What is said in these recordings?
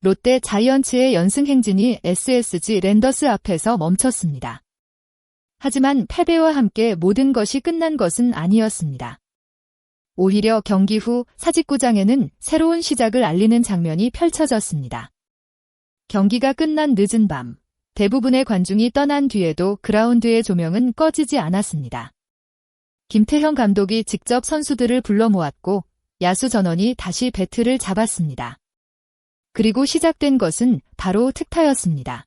롯데 자이언츠의 연승 행진이 SSG 랜더스 앞에서 멈췄습니다. 하지만 패배와 함께 모든 것이 끝난 것은 아니었습니다. 오히려 경기 후 사직구장에는 새로운 시작을 알리는 장면이 펼쳐졌습니다. 경기가 끝난 늦은 밤, 대부분의 관중이 떠난 뒤에도 그라운드의 조명은 꺼지지 않았습니다. 김태형 감독이 직접 선수들을 불러 모았고 야수 전원이 다시 배트를 잡았습니다. 그리고 시작된 것은 바로 특타였습니다.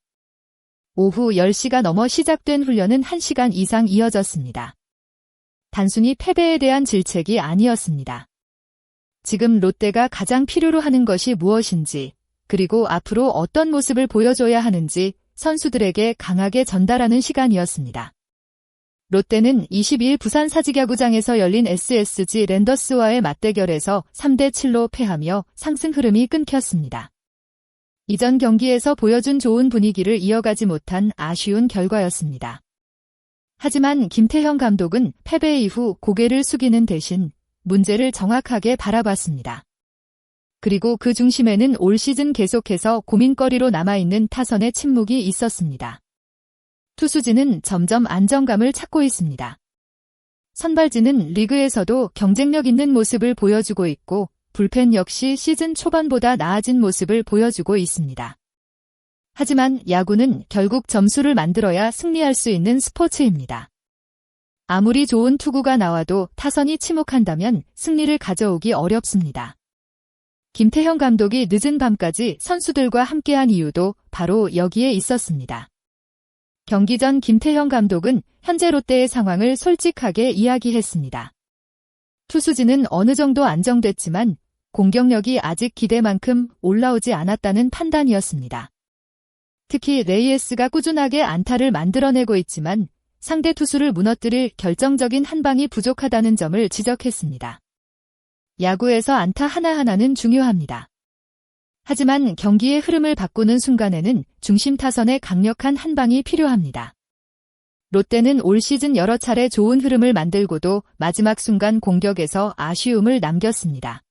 오후 10시가 넘어 시작된 훈련은 1시간 이상 이어졌습니다. 단순히 패배에 대한 질책이 아니었습니다. 지금 롯데가 가장 필요로 하는 것이 무엇인지, 그리고 앞으로 어떤 모습을 보여줘야 하는지 선수들에게 강하게 전달하는 시간이었습니다. 롯데는 22일 부산 사직야구장에서 열린 SSG 랜더스와의 맞대결에서 3대7로 패하며 상승 흐름이 끊겼습니다. 이전 경기에서 보여준 좋은 분위기를 이어가지 못한 아쉬운 결과였습니다. 하지만 김태형 감독은 패배 이후 고개를 숙이는 대신 문제를 정확하게 바라봤습니다. 그리고 그 중심에는 올 시즌 계속해서 고민거리로 남아있는 타선의 침묵이 있었습니다. 투수진은 점점 안정감을 찾고 있습니다. 선발진은 리그에서도 경쟁력 있는 모습을 보여주고 있고 불펜 역시 시즌 초반보다 나아진 모습을 보여주고 있습니다. 하지만 야구는 결국 점수를 만들어야 승리할 수 있는 스포츠입니다. 아무리 좋은 투구가 나와도 타선이 침묵한다면 승리를 가져오기 어렵습니다. 김태형 감독이 늦은 밤까지 선수들과 함께한 이유도 바로 여기에 있었습니다. 경기 전 김태형 감독은 현재 롯데의 상황을 솔직하게 이야기했습니다. 투수진은 어느 정도 안정됐지만 공격력이 아직 기대만큼 올라오지 않았다는 판단이었습니다. 특히 레이에스가 꾸준하게 안타를 만들어내고 있지만 상대 투수를 무너뜨릴 결정적인 한 방이 부족하다는 점을 지적했습니다. 야구에서 안타 하나하나는 중요합니다. 하지만 경기의 흐름을 바꾸는 순간에는 중심 타선의 강력한 한 방이 필요합니다. 롯데는 올 시즌 여러 차례 좋은 흐름을 만들고도 마지막 순간 공격에서 아쉬움을 남겼습니다.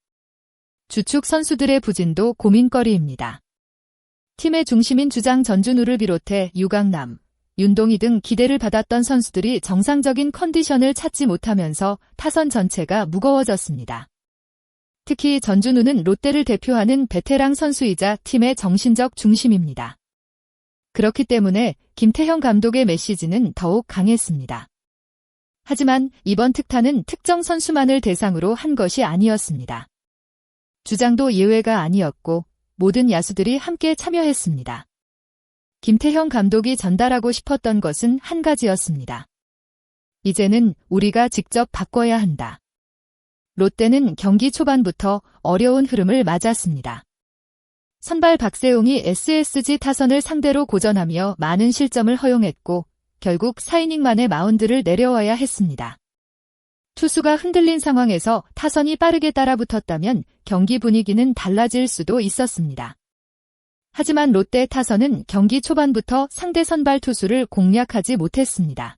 주축 선수들의 부진도 고민거리입니다. 팀의 중심인 주장 전준우를 비롯해 유강남, 윤동희 등 기대를 받았던 선수들이 정상적인 컨디션을 찾지 못하면서 타선 전체가 무거워졌습니다. 특히 전준우는 롯데를 대표하는 베테랑 선수이자 팀의 정신적 중심입니다. 그렇기 때문에 김태형 감독의 메시지는 더욱 강했습니다. 하지만 이번 특타는 특정 선수만을 대상으로 한 것이 아니었습니다. 주장도 예외가 아니었고 모든 야수들이 함께 참여했습니다. 김태형 감독이 전달하고 싶었던 것은 한 가지였습니다. 이제는 우리가 직접 바꿔야 한다. 롯데는 경기 초반부터 어려운 흐름을 맞았습니다. 선발 박세웅이 SSG 타선을 상대로 고전하며 많은 실점을 허용했고 결국 4이닝 만에 마운드를 내려와야 했습니다. 투수가 흔들린 상황에서 타선이 빠르게 따라붙었다면 경기 분위기는 달라질 수도 있었습니다. 하지만 롯데 타선은 경기 초반부터 상대 선발 투수를 공략하지 못했습니다.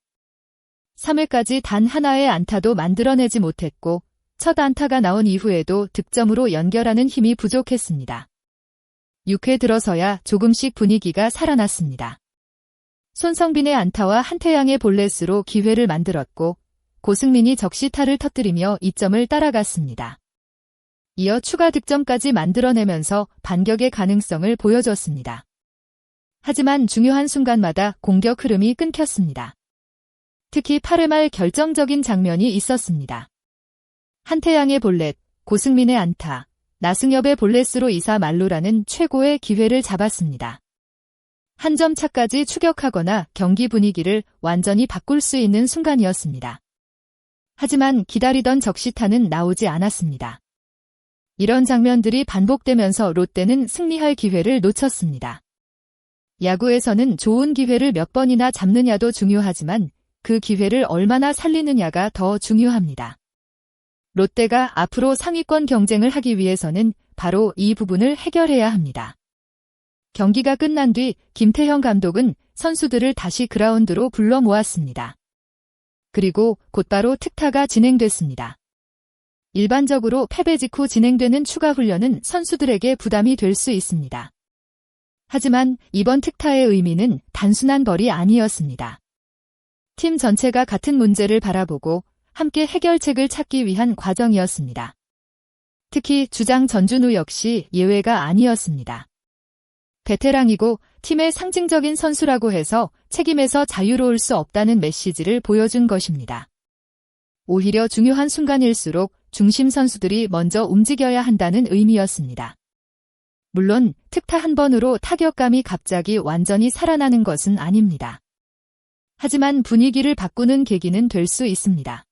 3회까지 단 하나의 안타도 만들어내지 못했고 첫 안타가 나온 이후에도 득점으로 연결하는 힘이 부족했습니다. 6회 들어서야 조금씩 분위기가 살아났습니다. 손성빈의 안타와 한태양의 볼넷으로 기회를 만들었고 고승민이 적시타를 터뜨리며 2점을 따라갔습니다. 이어 추가 득점까지 만들어내면서 반격의 가능성을 보여줬습니다. 하지만 중요한 순간마다 공격 흐름이 끊겼습니다. 특히 8회 말 결정적인 장면이 있었습니다. 한태양의 볼넷, 고승민의 안타, 나승엽의 볼넷으로 2사 만루라는 최고의 기회를 잡았습니다. 한 점 차까지 추격하거나 경기 분위기를 완전히 바꿀 수 있는 순간이었습니다. 하지만 기다리던 적시타는 나오지 않았습니다. 이런 장면들이 반복되면서 롯데는 승리할 기회를 놓쳤습니다. 야구에서는 좋은 기회를 몇 번이나 잡느냐도 중요하지만 그 기회를 얼마나 살리느냐가 더 중요합니다. 롯데가 앞으로 상위권 경쟁을 하기 위해서는 바로 이 부분을 해결해야 합니다. 경기가 끝난 뒤 김태형 감독은 선수들을 다시 그라운드로 불러 모았습니다. 그리고 곧바로 특타가 진행됐습니다. 일반적으로 패배 직후 진행되는 추가 훈련은 선수들에게 부담이 될 수 있습니다. 하지만 이번 특타의 의미는 단순한 벌이 아니었습니다. 팀 전체가 같은 문제를 바라보고 함께 해결책을 찾기 위한 과정이었습니다. 특히 주장 전준우 역시 예외가 아니었습니다. 베테랑이고 팀의 상징적인 선수라고 해서 책임에서 자유로울 수 없다는 메시지를 보여준 것입니다. 오히려 중요한 순간일수록 중심 선수들이 먼저 움직여야 한다는 의미였습니다. 물론 특타 한 번으로 타격감이 갑자기 완전히 살아나는 것은 아닙니다. 하지만 분위기를 바꾸는 계기는 될 수 있습니다.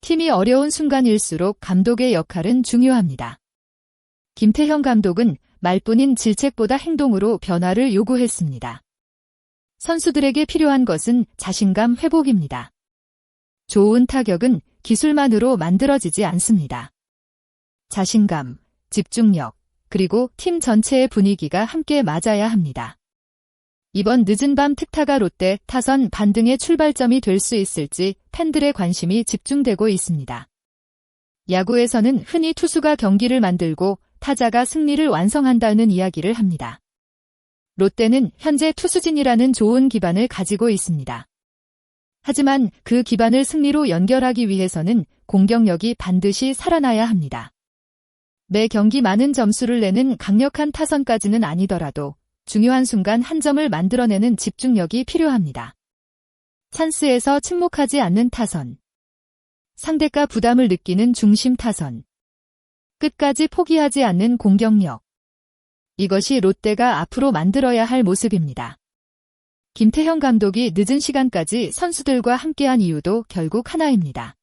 팀이 어려운 순간일수록 감독의 역할은 중요합니다. 김태형 감독은 말뿐인 질책보다 행동으로 변화를 요구했습니다. 선수들에게 필요한 것은 자신감 회복입니다. 좋은 타격은 기술만으로 만들어지지 않습니다. 자신감, 집중력, 그리고 팀 전체의 분위기가 함께 맞아야 합니다. 이번 늦은 밤 특타가 롯데 타선 반등의 출발점이 될 수 있을지 팬들의 관심이 집중되고 있습니다. 야구에서는 흔히 투수가 경기를 만들고 타자가 승리를 완성한다는 이야기를 합니다. 롯데는 현재 투수진이라는 좋은 기반을 가지고 있습니다. 하지만 그 기반을 승리로 연결하기 위해서는 공격력이 반드시 살아나야 합니다. 매 경기 많은 점수를 내는 강력한 타선까지는 아니더라도 중요한 순간 한 점을 만들어내는 집중력이 필요합니다. 찬스에서 침묵하지 않는 타선. 상대가 부담을 느끼는 중심 타선. 끝까지 포기하지 않는 공격력. 이것이 롯데가 앞으로 만들어야 할 모습입니다. 김태형 감독이 늦은 시간까지 선수들과 함께한 이유도 결국 하나입니다.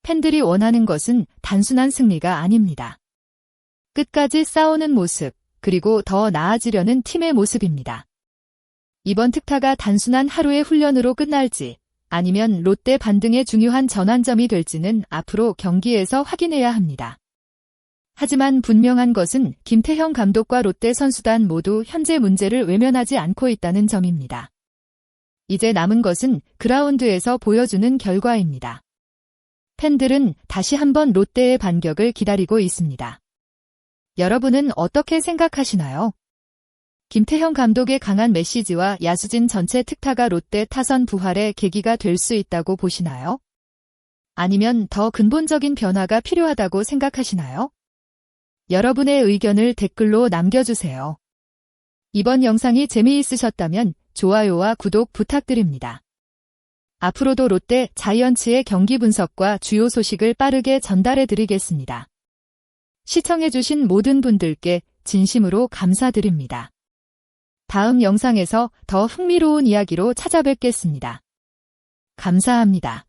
팬들이 원하는 것은 단순한 승리가 아닙니다. 끝까지 싸우는 모습, 그리고 더 나아지려는 팀의 모습입니다. 이번 특타가 단순한 하루의 훈련으로 끝날지 아니면 롯데 반등의 중요한 전환점이 될지는 앞으로 경기에서 확인해야 합니다. 하지만 분명한 것은 김태형 감독과 롯데 선수단 모두 현재 문제를 외면하지 않고 있다는 점입니다. 이제 남은 것은 그라운드에서 보여주는 결과입니다. 팬들은 다시 한번 롯데의 반격을 기다리고 있습니다. 여러분은 어떻게 생각하시나요? 김태형 감독의 강한 메시지와 야수진 전체 특타가 롯데 타선 부활의 계기가 될 수 있다고 보시나요? 아니면 더 근본적인 변화가 필요하다고 생각하시나요? 여러분의 의견을 댓글로 남겨주세요. 이번 영상이 재미있으셨다면 좋아요와 구독 부탁드립니다. 앞으로도 롯데 자이언츠의 경기 분석과 주요 소식을 빠르게 전달해드리겠습니다. 시청해주신 모든 분들께 진심으로 감사드립니다. 다음 영상에서 더 흥미로운 이야기로 찾아뵙겠습니다. 감사합니다.